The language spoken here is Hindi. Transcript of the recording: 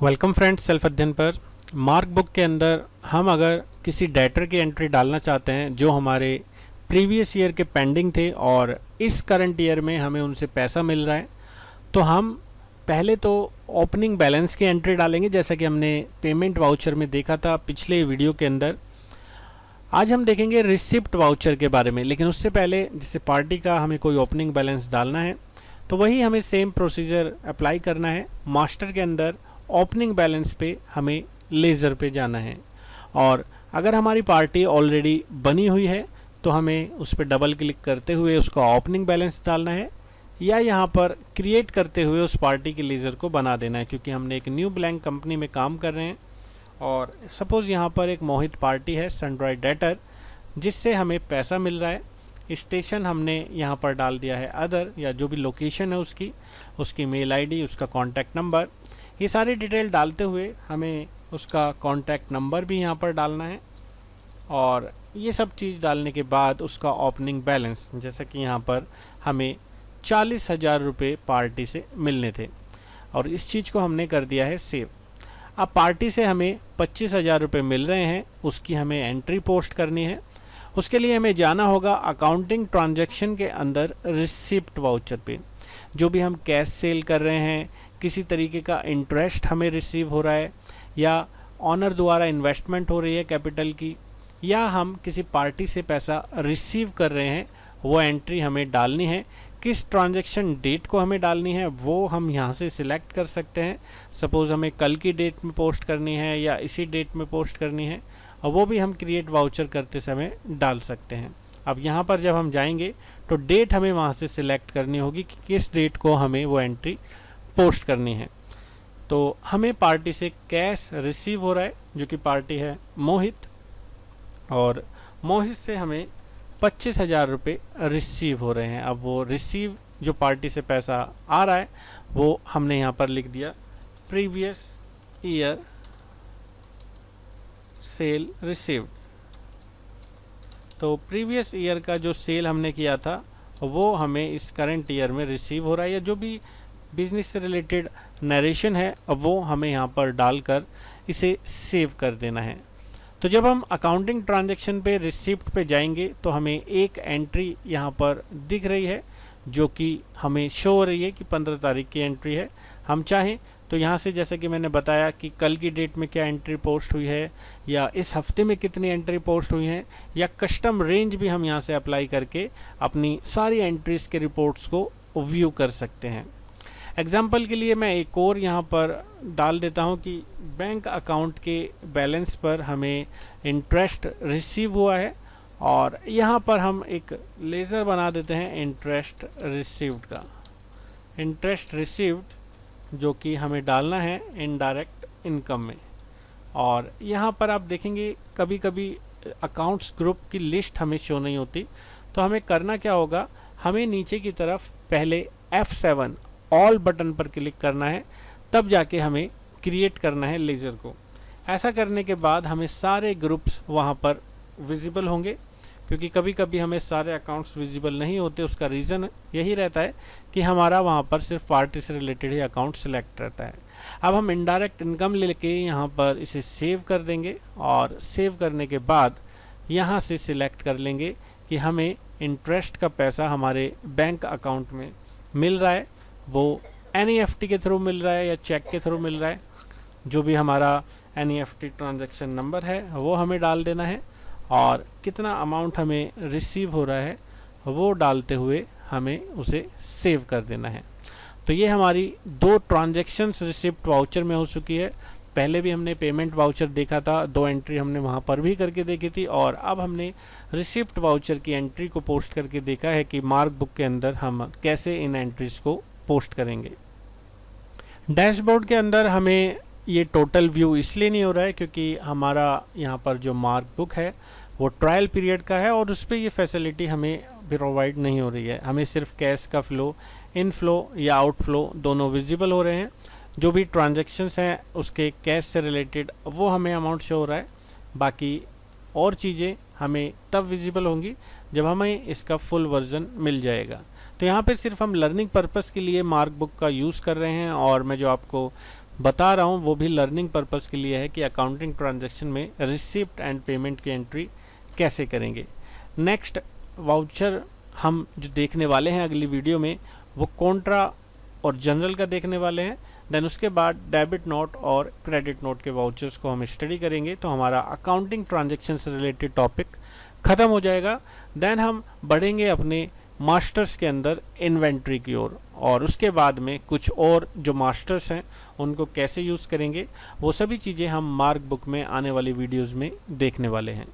वेलकम फ्रेंड्स, सेल्फ अध्ययन पर। मार्क बुक के अंदर हम अगर किसी डेटर की एंट्री डालना चाहते हैं जो हमारे प्रीवियस ईयर के पेंडिंग थे और इस करंट ईयर में हमें उनसे पैसा मिल रहा है, तो हम पहले तो ओपनिंग बैलेंस की एंट्री डालेंगे, जैसा कि हमने पेमेंट वाउचर में देखा था पिछले वीडियो के अंदर। आज हम देखेंगे रिसिप्ट वाउचर के बारे में, लेकिन उससे पहले जैसे पार्टी का हमें कोई ओपनिंग बैलेंस डालना है तो वही हमें सेम प्रोसीजर अप्लाई करना है। मास्टर के अंदर ओपनिंग बैलेंस पे हमें लेज़र पे जाना है, और अगर हमारी पार्टी ऑलरेडी बनी हुई है तो हमें उस पर डबल क्लिक करते हुए उसका ओपनिंग बैलेंस डालना है, या यहाँ पर क्रिएट करते हुए उस पार्टी के लेज़र को बना देना है, क्योंकि हमने एक न्यू ब्लैंक कंपनी में काम कर रहे हैं। और सपोज़ यहाँ पर एक मोहित पार्टी है सनराइज डेटर, जिससे हमें पैसा मिल रहा है। स्टेशन हमने यहाँ पर डाल दिया है अदर, या जो भी लोकेशन है उसकी मेल आईडी, उसका कॉन्टैक्ट नंबर, ये सारी डिटेल डालते हुए हमें उसका कॉन्टैक्ट नंबर भी यहाँ पर डालना है। और ये सब चीज़ डालने के बाद उसका ओपनिंग बैलेंस, जैसा कि यहाँ पर हमें 40,000 रुपये पार्टी से मिलने थे, और इस चीज़ को हमने कर दिया है सेव। अब पार्टी से हमें 25,000 रुपये मिल रहे हैं, उसकी हमें एंट्री पोस्ट करनी है। उसके लिए हमें जाना होगा अकाउंटिंग ट्रांजैक्शन के अंदर रिसिप्ट वाउचर पे। जो भी हम कैश सेल कर रहे हैं, किसी तरीके का इंटरेस्ट हमें रिसीव हो रहा है, या ऑनर द्वारा इन्वेस्टमेंट हो रही है कैपिटल की, या हम किसी पार्टी से पैसा रिसीव कर रहे हैं, वो एंट्री हमें डालनी है। किस ट्रांजैक्शन डेट को हमें डालनी है वो हम यहाँ से सिलेक्ट कर सकते हैं। सपोज़ हमें कल की डेट में पोस्ट करनी है या इसी डेट में पोस्ट करनी है, और वो भी हम क्रिएट वाउचर करते समय डाल सकते हैं। अब यहाँ पर जब हम जाएंगे तो डेट हमें वहाँ से सिलेक्ट करनी होगी कि किस डेट को हमें वो एंट्री पोस्ट करनी है। तो हमें पार्टी से कैश रिसीव हो रहा है, जो कि पार्टी है मोहित, और मोहित से हमें 25,000 रुपये रिसीव हो रहे हैं। अब वो रिसीव जो पार्टी से पैसा आ रहा है वो हमने यहाँ पर लिख दिया प्रीवियस ईयर सेल रिसीव्ड। तो प्रीवियस ईयर का जो सेल हमने किया था वो हमें इस करंट ईयर में रिसीव हो रहा है, या जो भी बिजनेस से रिलेटेड नरेशन है वो हमें यहाँ पर डालकर इसे सेव कर देना है। तो जब हम अकाउंटिंग ट्रांजैक्शन पे रिसिप्ट पे जाएंगे तो हमें एक एंट्री यहाँ पर दिख रही है, जो कि हमें शो हो रही है कि 15 तारीख की एंट्री है। हम चाहें तो यहाँ से, जैसे कि मैंने बताया कि कल की डेट में क्या एंट्री पोस्ट हुई है, या इस हफ्ते में कितनी एंट्री पोस्ट हुई हैं, या कस्टम रेंज भी हम यहाँ से अप्लाई करके अपनी सारी एंट्रीज़ के रिपोर्ट्स को व्यू कर सकते हैं। एग्जाम्पल के लिए मैं एक और यहाँ पर डाल देता हूँ कि बैंक अकाउंट के बैलेंस पर हमें इंटरेस्ट रिसीव हुआ है, और यहाँ पर हम एक लेज़र बना देते हैं इंटरेस्ट रिसीव्ड का। इंटरेस्ट रिसीव्ड जो कि हमें डालना है इनडायरेक्ट इनकम में। और यहाँ पर आप देखेंगे कभी कभी अकाउंट्स ग्रुप की लिस्ट हमें शो नहीं होती, तो हमें करना क्या होगा, हमें नीचे की तरफ पहले F7 ऑल बटन पर क्लिक करना है, तब जाके हमें क्रिएट करना है लेज़र को। ऐसा करने के बाद हमें सारे ग्रुप्स वहाँ पर विजिबल होंगे, क्योंकि कभी कभी हमें सारे अकाउंट्स विजिबल नहीं होते। उसका रीज़न यही रहता है कि हमारा वहाँ पर सिर्फ पार्टी से रिलेटेड ही अकाउंट सिलेक्ट रहता है। अब हम इनडायरेक्ट इनकम लेके यहाँ पर इसे सेव कर देंगे, और सेव करने के बाद यहाँ से सिलेक्ट कर लेंगे कि हमें इंटरेस्ट का पैसा हमारे बैंक अकाउंट में मिल रहा है, वो NEFT के थ्रू मिल रहा है या चेक के थ्रू मिल रहा है। जो भी हमारा NEFT ट्रांजैक्शन नंबर है वो हमें डाल देना है, और कितना अमाउंट हमें रिसीव हो रहा है वो डालते हुए हमें उसे सेव कर देना है। तो ये हमारी 2 ट्रांजैक्शंस रिसिप्ट वाउचर में हो चुकी है। पहले भी हमने पेमेंट वाउचर देखा था, 2 एंट्री हमने वहाँ पर भी करके देखी थी, और अब हमने रिसिप्ट वाउचर की एंट्री को पोस्ट करके देखा है कि मार्क बुक के अंदर हम कैसे इन एंट्रीज़ को पोस्ट करेंगे। डैशबोर्ड के अंदर हमें ये टोटल व्यू इसलिए नहीं हो रहा है क्योंकि हमारा यहाँ पर जो मार्क बुक है वो ट्रायल पीरियड का है, और उस पर ये फैसिलिटी हमें प्रोवाइड नहीं हो रही है। हमें सिर्फ कैश का फ़्लो, इनफ्लो या आउटफ्लो दोनों विजिबल हो रहे हैं। जो भी ट्रांजैक्शंस हैं उसके कैश से रिलेटेड वो हमें अमाउंट शो हो रहा है, बाकी और चीज़ें हमें तब विजिबल होंगी जब हमें इसका फुल वर्जन मिल जाएगा। तो यहाँ पर सिर्फ हम लर्निंग पर्पस के लिए मार्क बुक का यूज़ कर रहे हैं, और मैं जो आपको बता रहा हूँ वो भी लर्निंग पर्पस के लिए है कि अकाउंटिंग ट्रांजैक्शन में रिसिप्ट एंड पेमेंट की एंट्री कैसे करेंगे। नेक्स्ट वाउचर हम जो देखने वाले हैं अगली वीडियो में वो कॉन्ट्रा और जनरल का देखने वाले हैं। देन उसके बाद डेबिट नोट और क्रेडिट नोट के वाउचर्स को हम स्टडी करेंगे, तो हमारा अकाउंटिंग ट्रांजैक्शन से रिलेटेड टॉपिक ख़त्म हो जाएगा। देन हम बढ़ेंगे अपने मास्टर्स के अंदर इन्वेंट्री की ओर, और उसके बाद में कुछ और जो मास्टर्स हैं उनको कैसे यूज़ करेंगे वो सभी चीज़ें हम मार्क बुक में आने वाली वीडियोज़ में देखने वाले हैं।